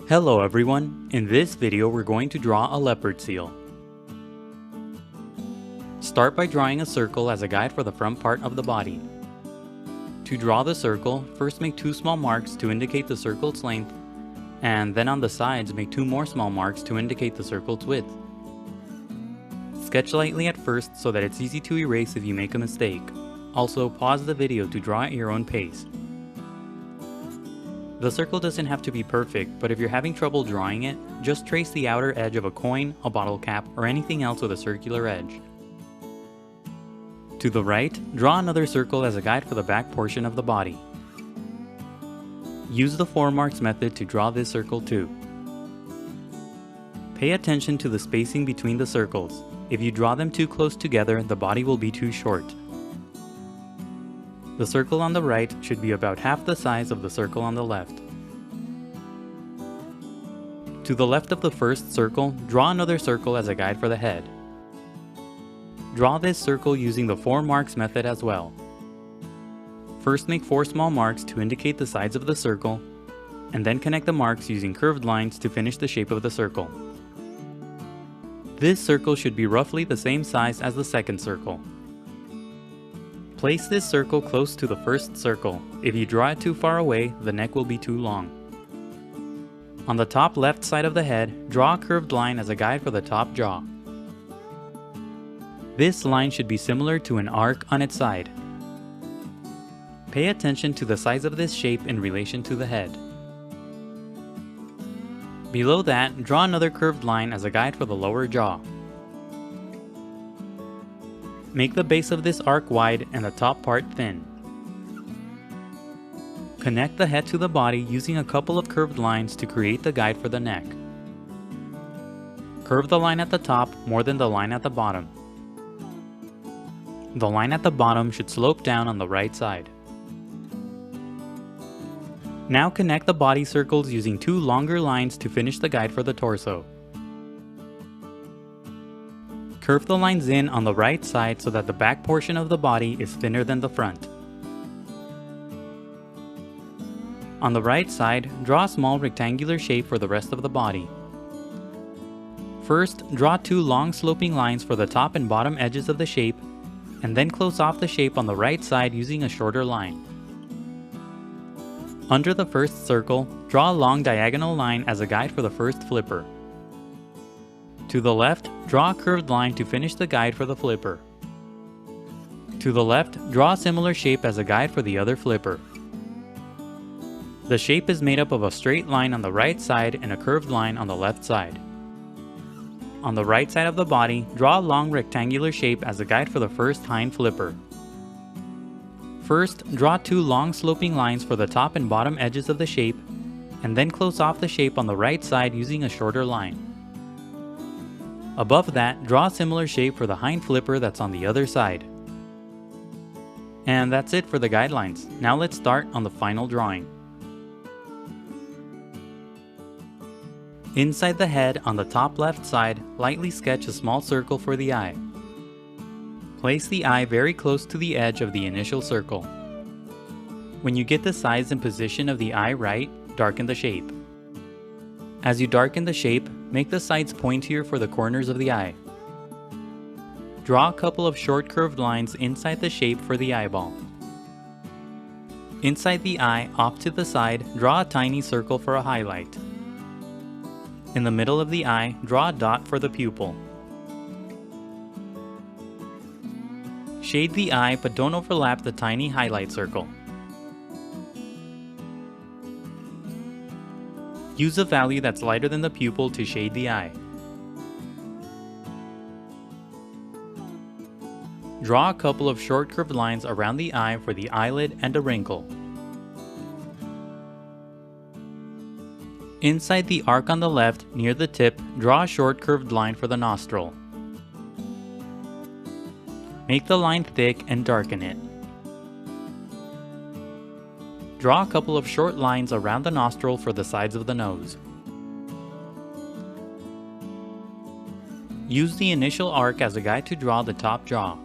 Hello everyone, in this video we're going to draw a leopard seal. Start by drawing a circle as a guide for the front part of the body. To draw the circle, first make two small marks to indicate the circle's length, and then on the sides make two more small marks to indicate the circle's width. Sketch lightly at first so that it's easy to erase if you make a mistake. Also, pause the video to draw at your own pace. The circle doesn't have to be perfect, but if you're having trouble drawing it, just trace the outer edge of a coin, a bottle cap, or anything else with a circular edge. To the right, draw another circle as a guide for the back portion of the body. Use the 4 marks method to draw this circle too. Pay attention to the spacing between the circles. If you draw them too close together, the body will be too short. The circle on the right should be about half the size of the circle on the left. To the left of the first circle, draw another circle as a guide for the head. Draw this circle using the 4 marks method as well. First make 4 small marks to indicate the sides of the circle, and then connect the marks using curved lines to finish the shape of the circle. This circle should be roughly the same size as the second circle. Place this circle close to the first circle. If you draw it too far away, the neck will be too long. On the top left side of the head, draw a curved line as a guide for the top jaw. This line should be similar to an arc on its side. Pay attention to the size of this shape in relation to the head. Below that, draw another curved line as a guide for the lower jaw. Make the base of this arc wide and the top part thin. Connect the head to the body using a couple of curved lines to create the guide for the neck. Curve the line at the top more than the line at the bottom. The line at the bottom should slope down on the right side. Now connect the body circles using 2 longer lines to finish the guide for the torso. Curve the lines in on the right side so that the back portion of the body is thinner than the front. On the right side, draw a small rectangular shape for the rest of the body. First, draw 2 long sloping lines for the top and bottom edges of the shape, and then close off the shape on the right side using a shorter line. Under the first circle, draw a long diagonal line as a guide for the first flipper. To the left, draw a curved line to finish the guide for the flipper. To the left, draw a similar shape as a guide for the other flipper. The shape is made up of a straight line on the right side and a curved line on the left side. On the right side of the body, draw a long rectangular shape as a guide for the first hind flipper. First, draw 2 long sloping lines for the top and bottom edges of the shape, and then close off the shape on the right side using a shorter line. Above that, draw a similar shape for the hind flipper that's on the other side. And that's it for the guidelines. Now let's start on the final drawing. Inside the head, on the top left side, lightly sketch a small circle for the eye. Place the eye very close to the edge of the initial circle. When you get the size and position of the eye right, darken the shape. As you darken the shape, make the sides pointier for the corners of the eye. Draw a couple of short curved lines inside the shape for the eyeball. Inside the eye, off to the side, draw a tiny circle for a highlight. In the middle of the eye, draw a dot for the pupil. Shade the eye but don't overlap the tiny highlight circle. Use a value that's lighter than the pupil to shade the eye. Draw a couple of short curved lines around the eye for the eyelid and a wrinkle. Inside the arc on the left, near the tip, draw a short curved line for the nostril. Make the line thick and darken it. Draw a couple of short lines around the nostril for the sides of the nose. Use the initial arc as a guide to draw the top jaw.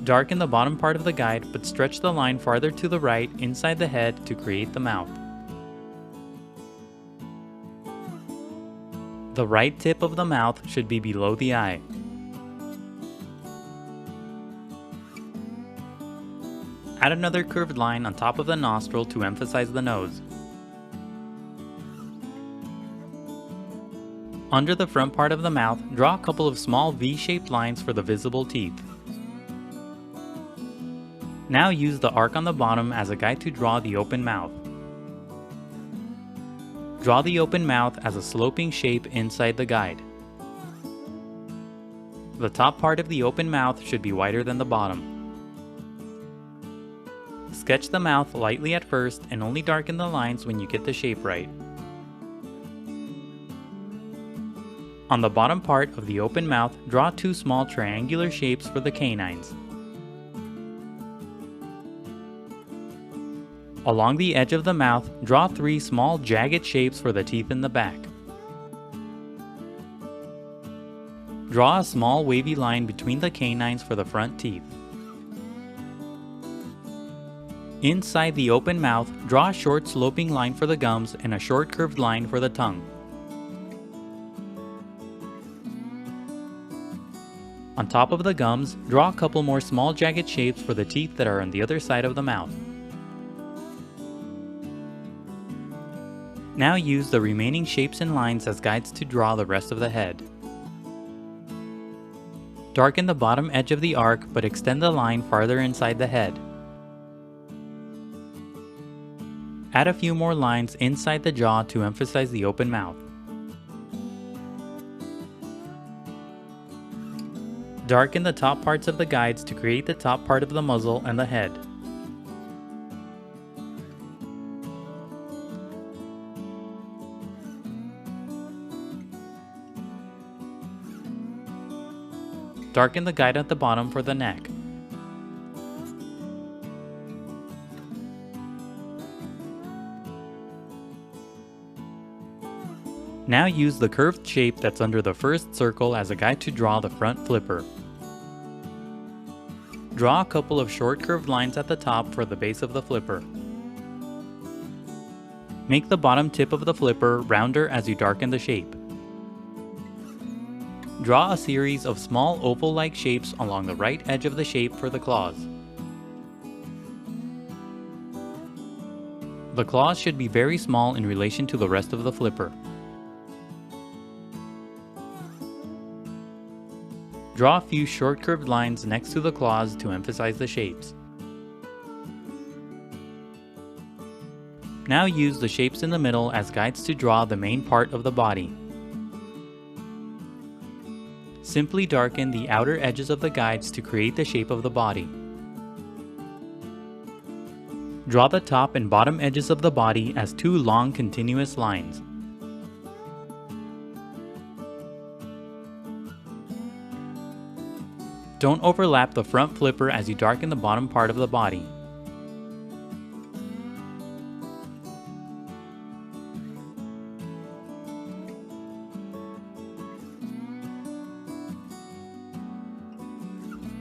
Darken the bottom part of the guide, but stretch the line farther to the right inside the head to create the mouth. The right tip of the mouth should be below the eye. Add another curved line on top of the nostril to emphasize the nose. Under the front part of the mouth, draw a couple of small V-shaped lines for the visible teeth. Now use the arc on the bottom as a guide to draw the open mouth. Draw the open mouth as a sloping shape inside the guide. The top part of the open mouth should be wider than the bottom. Sketch the mouth lightly at first and only darken the lines when you get the shape right. On the bottom part of the open mouth, draw two small triangular shapes for the canines. Along the edge of the mouth, draw three small jagged shapes for the teeth in the back. Draw a small wavy line between the canines for the front teeth. Inside the open mouth, draw a short sloping line for the gums and a short curved line for the tongue. On top of the gums, draw a couple more small jagged shapes for the teeth that are on the other side of the mouth. Now use the remaining shapes and lines as guides to draw the rest of the head. Darken the bottom edge of the arc, but extend the line farther inside the head. Add a few more lines inside the jaw to emphasize the open mouth. Darken the top parts of the guides to create the top part of the muzzle and the head. Darken the guide at the bottom for the neck. Now use the curved shape that's under the first circle as a guide to draw the front flipper. Draw a couple of short curved lines at the top for the base of the flipper. Make the bottom tip of the flipper rounder as you darken the shape. Draw a series of small oval-like shapes along the right edge of the shape for the claws. The claws should be very small in relation to the rest of the flipper. Draw a few short curved lines next to the claws to emphasize the shapes. Now use the shapes in the middle as guides to draw the main part of the body. Simply darken the outer edges of the guides to create the shape of the body. Draw the top and bottom edges of the body as two long continuous lines. Don't overlap the front flipper as you darken the bottom part of the body.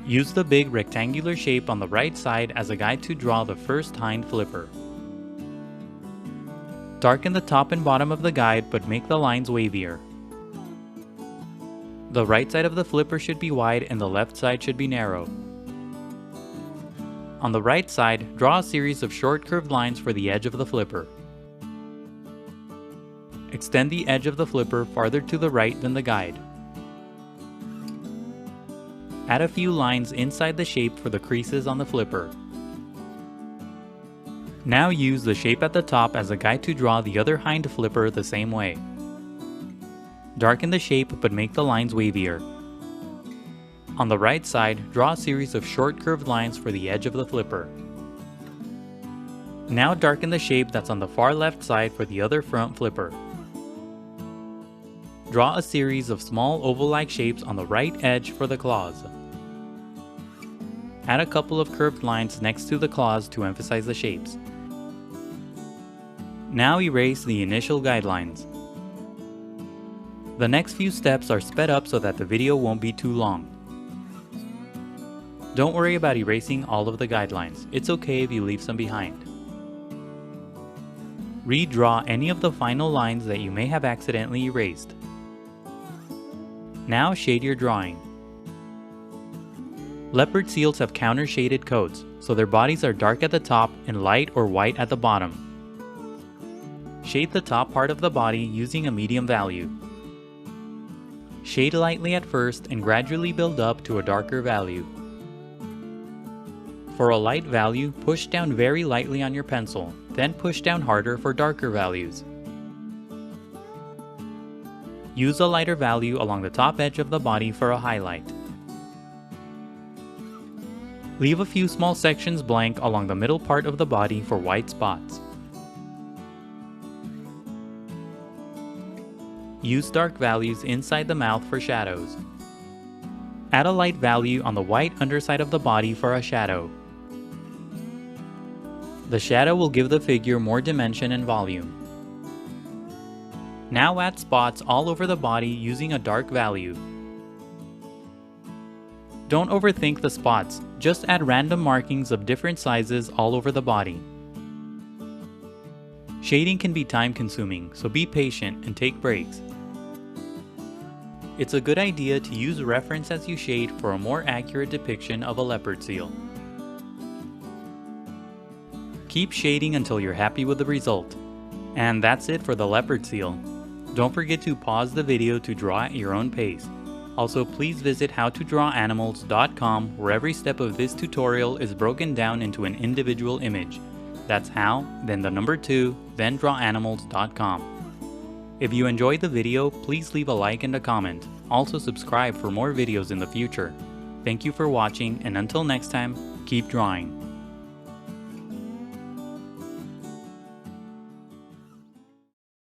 Use the big rectangular shape on the right side as a guide to draw the first hind flipper. Darken the top and bottom of the guide, but make the lines wavier. The right side of the flipper should be wide and the left side should be narrow. On the right side, draw a series of short curved lines for the edge of the flipper. Extend the edge of the flipper farther to the right than the guide. Add a few lines inside the shape for the creases on the flipper. Now use the shape at the top as a guide to draw the other hind flipper the same way. Darken the shape but make the lines wavier. On the right side, draw a series of short curved lines for the edge of the flipper. Now darken the shape that's on the far left side for the other front flipper. Draw a series of small oval-like shapes on the right edge for the claws. Add a couple of curved lines next to the claws to emphasize the shapes. Now erase the initial guidelines. The next few steps are sped up so that the video won't be too long. Don't worry about erasing all of the guidelines. It's okay if you leave some behind. Redraw any of the final lines that you may have accidentally erased. Now shade your drawing. Leopard seals have counter-shaded coats, so their bodies are dark at the top and light or white at the bottom. Shade the top part of the body using a medium value. Shade lightly at first and gradually build up to a darker value. For a light value, push down very lightly on your pencil, then push down harder for darker values. Use a lighter value along the top edge of the body for a highlight. Leave a few small sections blank along the middle part of the body for white spots. Use dark values inside the mouth for shadows. Add a light value on the white underside of the body for a shadow. The shadow will give the figure more dimension and volume. Now add spots all over the body using a dark value. Don't overthink the spots, just add random markings of different sizes all over the body. Shading can be time-consuming, so be patient and take breaks. It's a good idea to use reference as you shade for a more accurate depiction of a leopard seal. Keep shading until you're happy with the result. And that's it for the leopard seal. Don't forget to pause the video to draw at your own pace. Also, please visit howtodrawanimals.com where every step of this tutorial is broken down into an individual image. That's how, then the number 2, then drawanimals.com. If you enjoyed the video, please leave a like and a comment. Also subscribe for more videos in the future. Thank you for watching, and until next time, keep drawing.